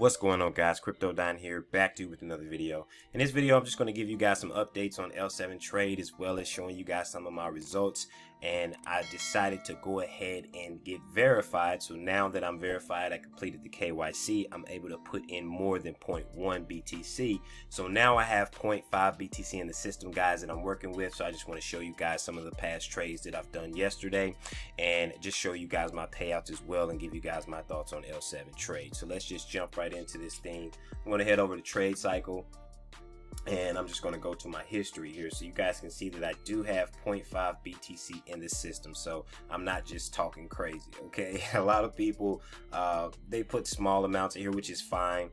What's going on, guys? Crypto Don here, back to you with another video. In this video, I'm just going to give you guys some updates on L7 trade, as well as showing you guys some of my results. And I decided to go ahead and get verified. So now that I'm verified, I completed the KYC, I'm able to put in more than 0.1 BTC. So now I have 0.5 BTC in the system, guys, that I'm working with. So I just want to show you guys some of the past trades that I've done yesterday and just show you guys my payouts as well and give you guys my thoughts on L7 trade. So let's just jump right into this thing. I'm going to head over to trade cycle. And I'm just going to go to my history here so you guys can see that I do have 0.5 BTC in the system. So I'm not just talking crazy, okay? A lot of people, they put small amounts in here, which is fine.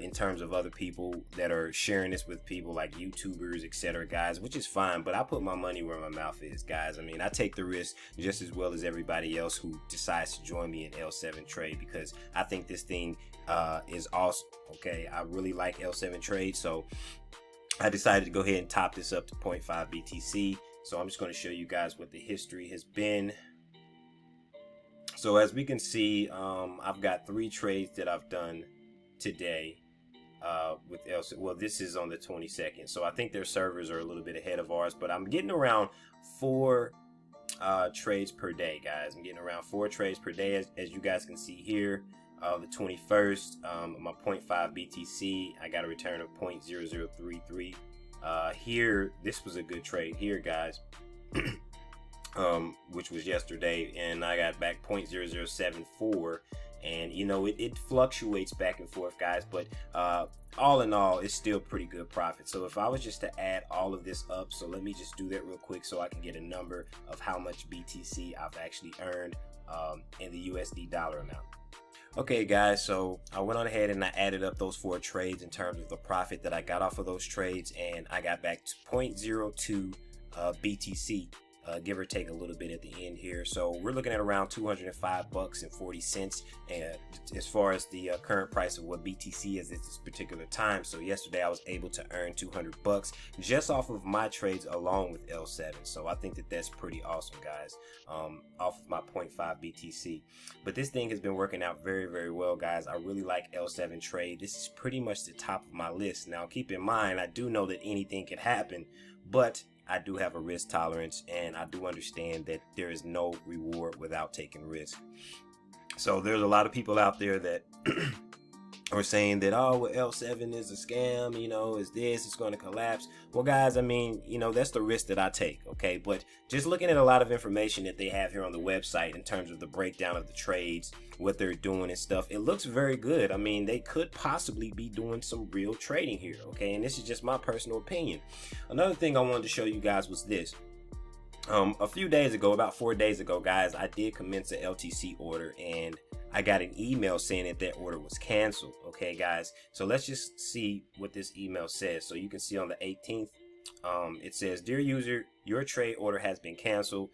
In terms of other people that are sharing this with people like YouTubers, etc., guys, which is fine, but I put my money where my mouth is, guys. I mean, I take the risk just as well as everybody else who decides to join me in L7 trade, because I think this thing is awesome. Okay, I really like L7 trade, so I decided to go ahead and top this up to 0.5 BTC. So I'm just going to show you guys what the history has been. So as we can see, I've got 3 trades that I've done today with L7. Well, this is on the 22nd, so I think their servers are a little bit ahead of ours, but I'm getting around 4 trades per day, guys. I'm getting around 4 trades per day, as you guys can see here. The 21st, my 0.5 BTC, I got a return of 0.0033. Here, this was a good trade here, guys, which was yesterday, and I got back 0.0074. And you know, it fluctuates back and forth, guys, but all in all, it's still pretty good profit. So if I was just to add all of this up, so let me just do that real quick so I can get a number of how much BTC I've actually earned in the USD dollar amount. Okay, guys, so I went on ahead and I added up those 4 trades in terms of the profit that I got off of those trades, and I got back to 0.02 BTC. Give or take a little bit at the end here. So we're looking at around $205.40, and as far as the current price of what BTC is at this particular time. So yesterday I was able to earn $200 just off of my trades along with L7. So I think that that's pretty awesome, guys, off of my 0.5 BTC. But this thing has been working out very, very well, guys. I really like L7 trade. This is pretty much the top of my list. Now keep in mind, I do know that anything could happen, but I do have a risk tolerance, and I do understand that there is no reward without taking risk. So there's a lot of people out there that are saying that, oh, well, L7 is a scam, you know, is this, it's going to collapse. Well, guys, I mean, you know, that's the risk that I take, okay? But just looking at a lot of information that they have here on the website in terms of the breakdown of the trades, what they're doing and stuff, it looks very good. I mean, they could possibly be doing some real trading here, okay? And this is just my personal opinion. Another thing I wanted to show you guys was this. A few days ago, about 4 days ago, guys, I did commence an LTC order, and I got an email saying that that order was canceled. Okay, guys, so let's just see what this email says. So you can see on the 18th, it says, "Dear user, your trade order has been canceled.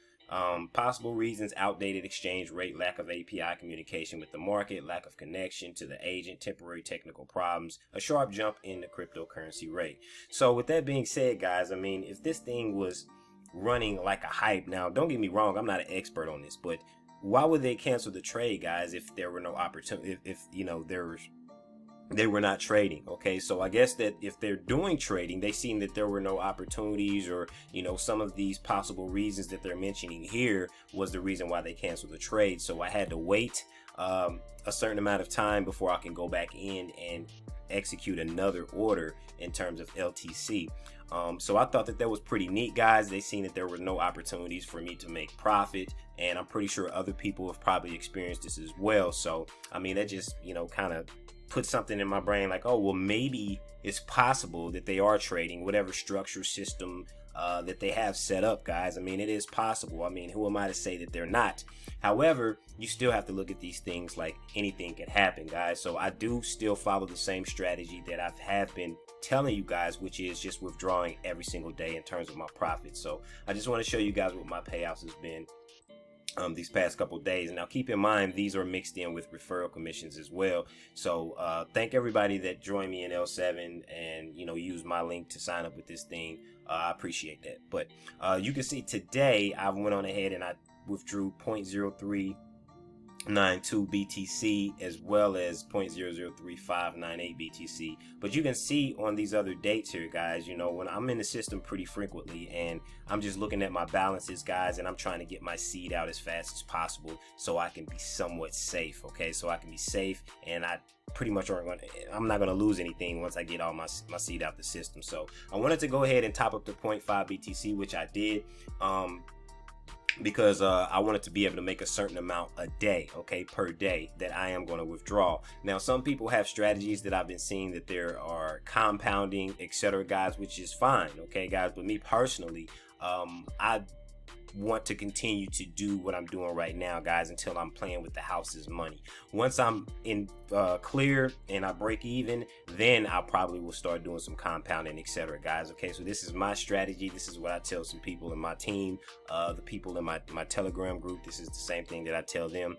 Possible reasons: outdated exchange rate, lack of API communication with the market, lack of connection to the agent, temporary technical problems, a sharp jump in the cryptocurrency rate." So with that being said, guys, I mean, if this thing was running like a hype, now don't get me wrong, I'm not an expert on this, but why would they cancel the trade, guys, if there were no opportunity, if you know, they were not trading? Okay, so I guess that if they're doing trading, they seen that there were no opportunities, or you know, some of these possible reasons that they're mentioning here was the reason why they canceled the trade. So I had to wait a certain amount of time before I can go back in and execute another order in terms of LTC. So I thought that that was pretty neat, guys. They seen that there were no opportunities for me to make profit, and I'm pretty sure other people have probably experienced this as well. So I mean, that just, you know, kind of put something in my brain like, oh, well, maybe it's possible that they are trading whatever structure system that they have set up, guys. I mean, it is possible. I mean, who am I to say that they're not? However, you still have to look at these things like anything can happen, guys. So I do still follow the same strategy that I have been telling you guys, which is just withdrawing every single day in terms of my profits. So I just want to show you guys what my payouts has been these past couple days. Now keep in mind, these are mixed in with referral commissions as well. So thank everybody that joined me in L7 and, you know, use my link to sign up with this thing. I appreciate that. But you can see today I went on ahead and I withdrew 0.03 BTC as well as 0.003598 BTC. But you can see on these other dates here, guys, you know, when I'm in the system pretty frequently and I'm just looking at my balances, guys, and I'm trying to get my seed out as fast as possible so I can be somewhat safe. Okay, so I can be safe, and I pretty much I'm not going to lose anything once I get all my seed out the system. So I wanted to go ahead and top up to 0.5 BTC, which I did. Because I wanted to be able to make a certain amount a day, okay, per day, that I am going to withdraw. Now, some people have strategies that I've been seeing that there are compounding, etc., guys, which is fine, okay, guys. But me personally, I want to continue to do what I'm doing right now, guys, until I'm playing with the house's money. Once I'm in clear and I break even, then I probably will start doing some compounding, etc., guys. Okay, so this is my strategy. This is what I tell some people in my team, the people in my Telegram group. This is the same thing that I tell them,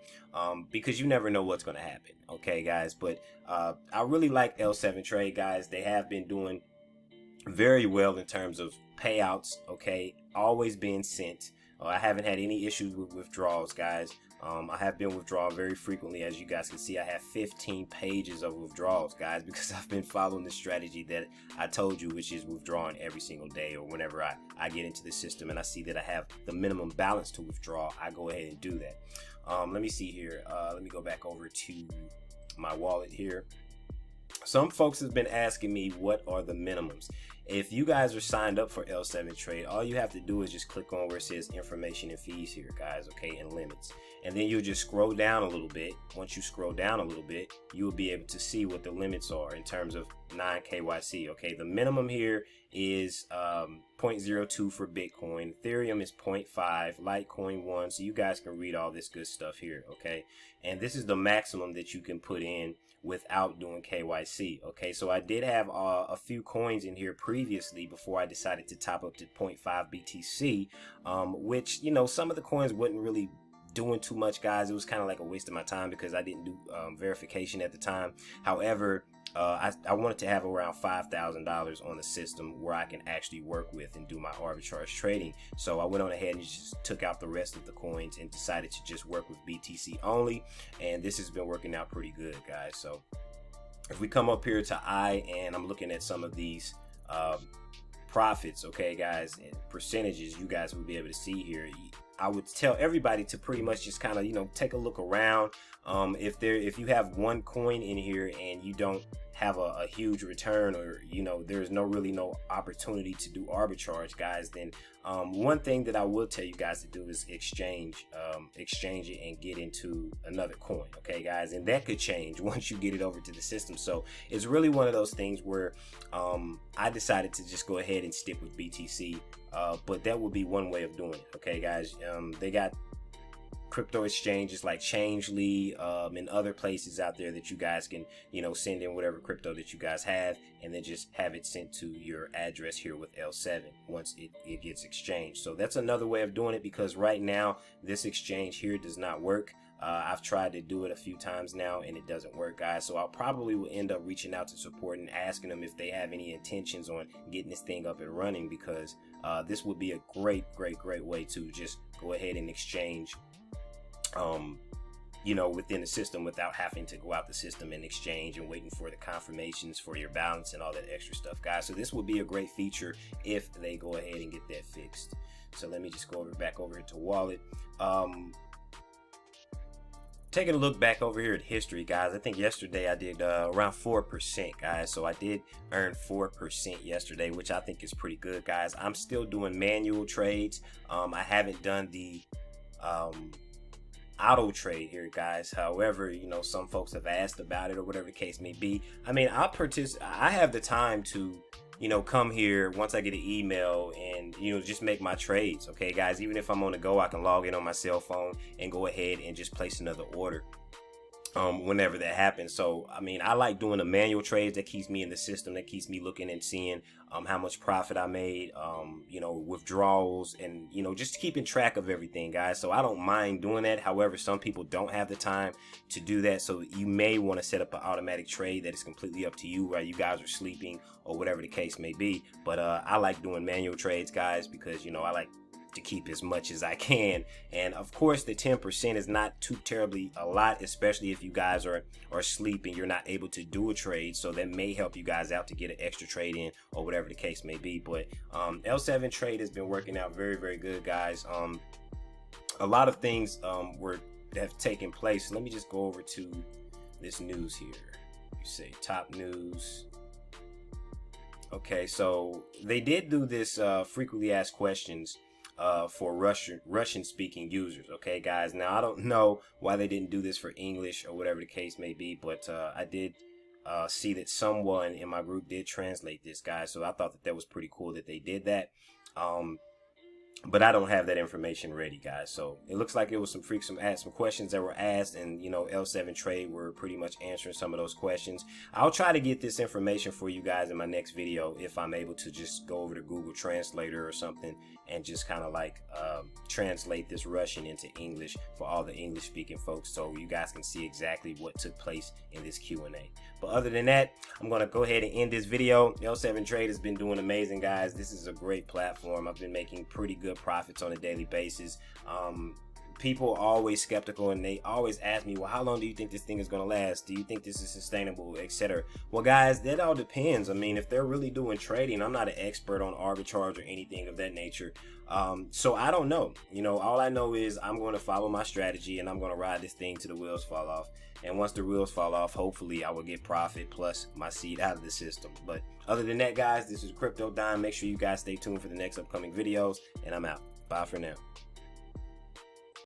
because you never know what's going to happen, okay, guys. But I really like L7 Trade, guys. They have been doing very well in terms of payouts, okay, always being sent. I haven't had any issues with withdrawals, guys. I have been withdrawing very frequently. As you guys can see, I have 15 pages of withdrawals, guys, because I've been following the strategy that I told you, which is withdrawing every single day, or whenever I get into the system and I see that I have the minimum balance to withdraw, I go ahead and do that. Let me see here. Let me go back over to my wallet here. Some folks have been asking me, what are the minimums? If you guys are signed up for L7 Trade, all you have to do is just click on where it says information and fees here, guys, okay, and limits. And then you'll just scroll down a little bit. Once you scroll down a little bit, you will be able to see what the limits are in terms of non-KYC, okay? The minimum here is 0.02 for Bitcoin. Ethereum is 0.5, Litecoin 1. So you guys can read all this good stuff here, okay? And this is the maximum that you can put in without doing KYC. Okay, so I did have a few coins in here previously before I decided to top up to 0.5 BTC, which, you know, some of the coins wasn't really doing too much, guys. It was kind of like a waste of my time because I didn't do verification at the time. However, I wanted to have around $5,000 on the system where I can actually work with and do my arbitrage trading. So I went on ahead and just took out the rest of the coins and decided to just work with BTC only. And this has been working out pretty good, guys. So if we come up here to and I'm looking at some of these profits, okay, guys, and percentages, you guys will be able to see here. I would tell everybody to pretty much just kind of, you know, take a look around. If you have one coin in here and you don't have a huge return, or, you know, there's no opportunity to do arbitrage, guys, then one thing that I will tell you guys to do is exchange it and get into another coin, okay, guys, and that could change once you get it over to the system. So it's really one of those things where I decided to just go ahead and stick with BTC, but that would be one way of doing it, okay, guys. They got crypto exchanges like Changely and other places out there that you guys can, you know, send in whatever crypto that you guys have and then just have it sent to your address here with L7 once it gets exchanged. So that's another way of doing it, because right now this exchange here does not work. I've tried to do it a few times now and it doesn't work, guys. So I'll probably will end up reaching out to support and asking them if they have any intentions on getting this thing up and running, because this would be a great way to just go ahead and exchange you know, within the system without having to go out the system and exchange and waiting for the confirmations for your balance and all that extra stuff, guys. So this will be a great feature if they go ahead and get that fixed. So let me just go back over here to wallet. Taking a look back over here at history, guys, I think yesterday I did around 4%, guys. So I did earn 4% yesterday, which I think is pretty good, guys. I'm still doing manual trades. I haven't done the auto trade here, guys. However, you know, some folks have asked about it or whatever the case may be. I mean, I have the time to, you know, come here once I get an email and, you know, just make my trades, okay, guys. Even if I'm on the go, I can log in on my cell phone and go ahead and just place another order whenever that happens. So I mean, I like doing the manual trades. That keeps me in the system, that keeps me looking and seeing how much profit I made, you know, withdrawals, and, you know, just keeping track of everything, guys. So I don't mind doing that. However, some people don't have the time to do that, so you may want to set up an automatic trade that is completely up to you while you guys are sleeping or whatever the case may be. But I like doing manual trades, guys, because, you know, I like to keep as much as I can. And of course the 10% is not too terribly a lot, especially if you guys are asleep and you're not able to do a trade. So that may help you guys out to get an extra trade in or whatever the case may be. But L7 trade has been working out very, very good, guys. A lot of things have taken place. Let me just go over to this news here. You say top news. Okay, so they did do this frequently asked questions for Russian speaking users. Okay, guys, now I don't know why they didn't do this for English or whatever the case may be, but I did see that someone in my group did translate this, guys. So I thought that was pretty cool that they did that. But I don't have that information ready, guys. So it looks like it was some questions that were asked, and you know, L7 Trade were pretty much answering some of those questions. I'll try to get this information for you guys in my next video if I'm able to just go over to Google Translator or something and just kind of like translate this Russian into English for all the English speaking folks, so you guys can see exactly what took place in this Q&A. But other than that, I'm gonna go ahead and end this video. L7 Trade has been doing amazing, guys. This is a great platform. I've been making pretty good profits on a daily basis. People are always skeptical, and they always ask me, well, how long do you think this thing is going to last? Do you think this is sustainable, etc.? Well, guys, that all depends. I mean, if they're really doing trading, I'm not an expert on arbitrage or anything of that nature. So I don't know. You know, all I know is I'm going to follow my strategy, and I'm going to ride this thing till the wheels fall off. And once the wheels fall off, hopefully I will get profit plus my seed out of the system. But other than that, guys, this is Crypto Dime. Make sure you guys stay tuned for the next upcoming videos, and I'm out. Bye for now.